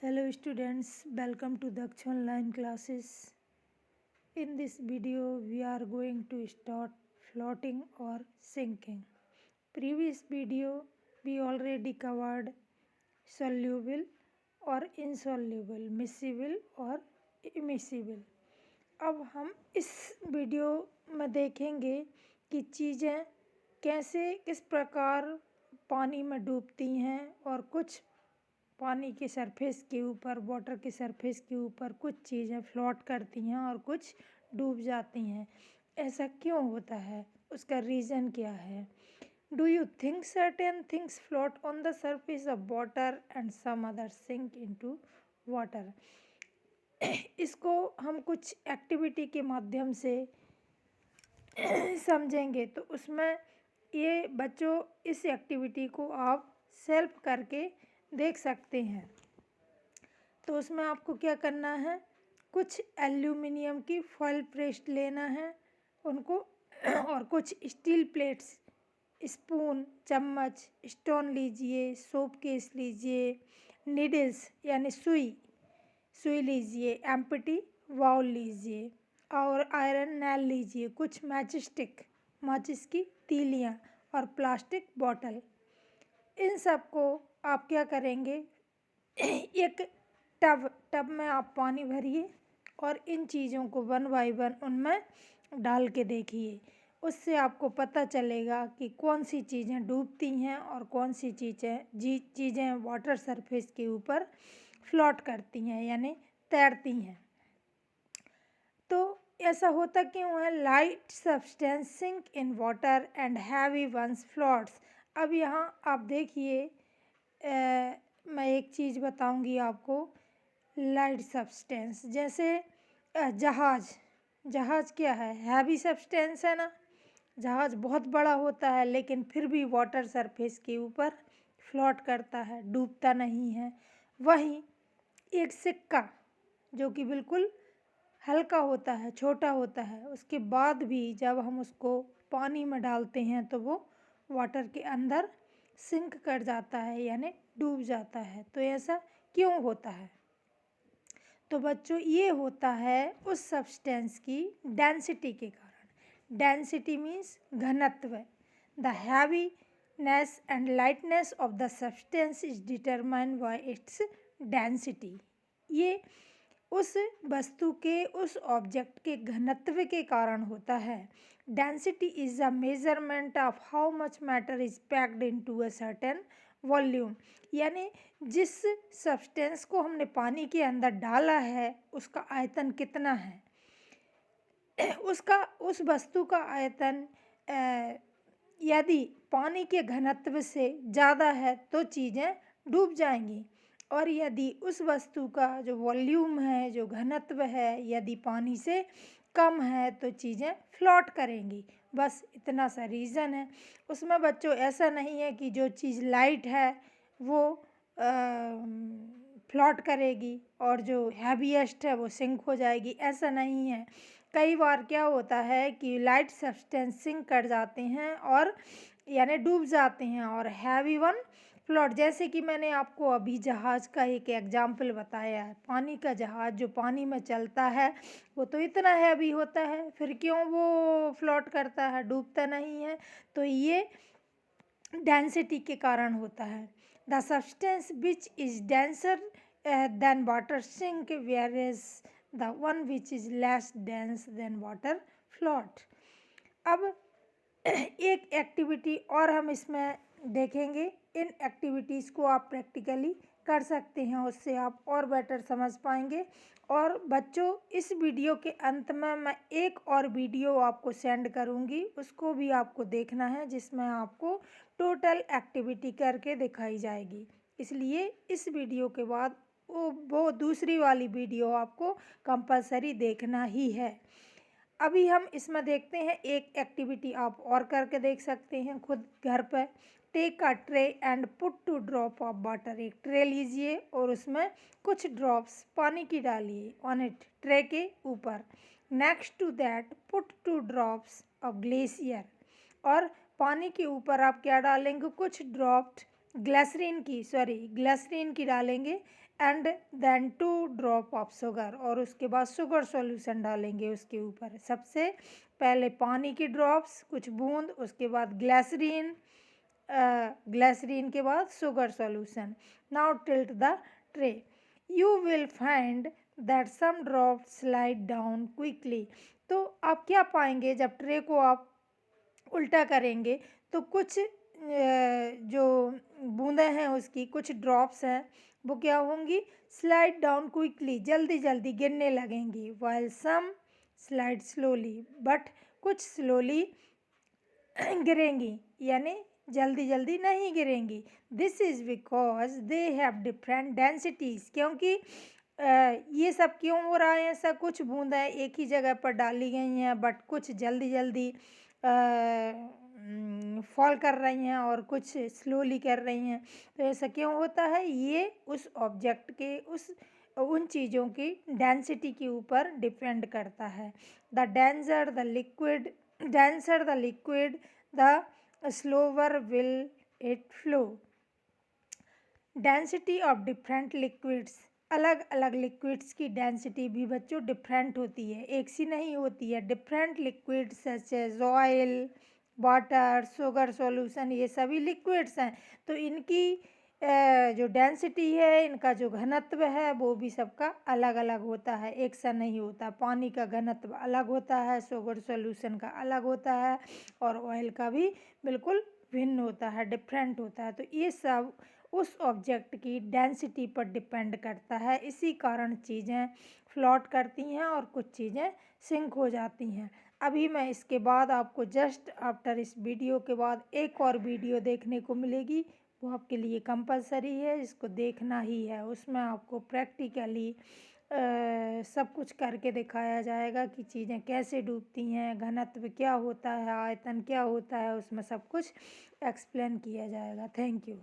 Hello students, welcome to Daksh online classes. In this video, we are going to start floating or sinking. Previous video, we already covered soluble or insoluble, miscible और immiscible. अब हम इस video में देखेंगे कि चीज़ें कैसे किस प्रकार पानी में डूबती हैं और कुछ पानी के सरफेस के ऊपर वाटर के सरफेस के ऊपर कुछ चीज़ें फ्लोट करती हैं और कुछ डूब जाती हैं। ऐसा क्यों होता है, उसका रीज़न क्या है? Do you think certain things float on the surface of water and some other sink into water? इसको हम कुछ एक्टिविटी के माध्यम से समझेंगे। तो उसमें ये बच्चों, इस एक्टिविटी को आप सेल्फ करके देख सकते हैं। तो उसमें आपको क्या करना है, कुछ एल्यूमिनियम की फॉइल प्रेस्ट लेना है उनको और कुछ स्टील प्लेट्स, स्पून, चम्मच, स्टोन लीजिए, सोप केस लीजिए, नीडल्स यानी सुई लीजिए, एम्प्टी बाउल लीजिए और आयरन नेल लीजिए, कुछ माचिस की तीलियाँ और प्लास्टिक बॉटल। इन सब को आप क्या करेंगे, एक टब में आप पानी भरिए और इन चीज़ों को वन बाय वन उनमें डाल के देखिए। उससे आपको पता चलेगा कि कौन सी चीज़ें डूबती हैं और कौन सी चीज़ें वाटर सरफेस के ऊपर फ्लोट करती हैं यानी तैरती हैं। तो ऐसा होता क्यों है? Light substance sink in water and heavy ones floats. अब यहाँ आप देखिए, मैं एक चीज़ बताऊंगी आपको। लाइट सब्सटेंस जैसे जहाज क्या है? हैवी सब्सटेंस है ना। जहाज बहुत बड़ा होता है लेकिन फिर भी वाटर सरफेस के ऊपर फ्लोट करता है, डूबता नहीं है। वहीं एक सिक्का जो कि बिल्कुल हल्का होता है, छोटा होता है, उसके बाद भी जब हम उसको पानी में डालते हैं तो वो वाटर के अंदर सिंक कर जाता है यानी डूब जाता है। तो ऐसा क्यों होता है? तो बच्चों, ये होता है उस सब्सटेंस की डेंसिटी के कारण। डेंसिटी मीन्स घनत्व। The heaviness and lightness of the substance is determined by its density. ये उस वस्तु के, उस ऑब्जेक्ट के घनत्व के कारण होता है। Density is a measurement of how much matter is packed into a certain volume. यानी जिस सब्सटेंस को हमने पानी के अंदर डाला है उसका आयतन कितना है। उस वस्तु का आयतन यदि पानी के घनत्व से ज़्यादा है तो चीज़ें डूब जाएंगी, और यदि उस वस्तु का जो वॉल्यूम है, जो घनत्व है, यदि पानी से कम है तो चीज़ें फ्लोट करेंगी। बस इतना सा रीज़न है उसमें बच्चों। ऐसा नहीं है कि जो चीज़ लाइट है वो फ्लोट करेगी और जो हैवीएस्ट है वो सिंक हो जाएगी, ऐसा नहीं है। कई बार क्या होता है कि लाइट सब्सटेंस सिंक कर जाते हैं और यानी डूब जाते हैं और हैवी वन फ्लोट। जैसे कि मैंने आपको अभी जहाज़ का एक एग्जाम्पल बताया है। पानी का जहाज़ जो पानी में चलता है वो तो इतना हैवी होता है, फिर क्यों वो फ्लोट करता है, डूबता नहीं है? तो ये डेंसिटी के कारण होता है। The substance which is denser than water sink whereas the one which is less dense than water float. अब एक एक्टिविटी और हम इसमें देखेंगे। इन एक्टिविटीज़ को आप प्रैक्टिकली कर सकते हैं, उससे आप और बेटर समझ पाएंगे। और बच्चों, इस वीडियो के अंत में मैं एक और वीडियो आपको सेंड करूंगी, उसको भी आपको देखना है, जिसमें आपको टोटल एक्टिविटी करके दिखाई जाएगी। इसलिए इस वीडियो के बाद वो दूसरी वाली वीडियो आपको कंपलसरी देखना ही है। अभी हम इसमें देखते हैं एक एक्टिविटी आप और करके देख सकते हैं खुद घर पर। Take a tray and put 2 drop of water. एक ट्रे लीजिए और उसमें कुछ ड्रॉप्स पानी की डालिए ऑन इट, ट्रे के ऊपर। Next to that put 2 drops of glacier. और पानी के ऊपर आप क्या डालेंगे? कुछ ड्रॉप्स ग्लिसरीन की डालेंगे and then 2 drop of sugar, और उसके बाद शुगर सॉल्यूशन डालेंगे उसके ऊपर। सबसे पहले पानी की ड्रॉप्स कुछ बूंद, उसके बाद ग्लिसरीन के बाद sugar solution. Now tilt the tray, you will find that some drop slide down quickly. तो आप क्या पाएंगे, जब ट्रे को आप उल्टा करेंगे तो कुछ जो बूंदें हैं उसकी, कुछ ड्रॉप्स हैं, वो क्या होंगी, स्लाइड डाउन क्विकली, जल्दी जल्दी गिरने लगेंगी। While some slide slowly, but कुछ स्लोली गिरेंगी, यानी जल्दी जल्दी नहीं गिरेंगी। This is because they have different densities, क्योंकि ये सब क्यों हो रहा है ऐसा, कुछ बूंदें एक ही जगह पर डाली गई हैं बट कुछ जल्दी जल्दी फॉल कर रही हैं और कुछ स्लोली कर रही हैं। तो ऐसा क्यों होता है, ये उस ऑब्जेक्ट के उन चीज़ों की डेंसिटी के ऊपर डिपेंड करता है। The denser the liquid, the slower will it flow। Density of different liquids, अलग अलग लिक्विड्स की डेंसिटी भी बच्चों डिफरेंट होती है, एक सी नहीं होती है। Different liquids such as oil, water, sugar solution, ये सभी लिक्विड्स हैं। तो इनकी जो डेंसिटी है, इनका जो घनत्व है, वो भी सबका अलग अलग होता है, एक सा नहीं होता। पानी का घनत्व अलग होता है, शुगर सॉल्यूशन का अलग होता है, और ऑयल का भी बिल्कुल भिन्न होता है, डिफरेंट होता है। तो ये सब उस ऑब्जेक्ट की डेंसिटी पर डिपेंड करता है। इसी कारण चीज़ें फ्लोट करती हैं और कुछ चीज़ें सिंक हो जाती हैं। अभी मैं इसके बाद आपको जस्ट आफ्टर इस वीडियो के बाद एक और वीडियो देखने को मिलेगी, वो आपके लिए कंपलसरी है, इसको देखना ही है। उसमें आपको प्रैक्टिकली सब कुछ करके दिखाया जाएगा कि चीज़ें कैसे डूबती हैं, घनत्व क्या होता है, आयतन क्या होता है, उसमें सब कुछ एक्सप्लेन किया जाएगा। Thank you.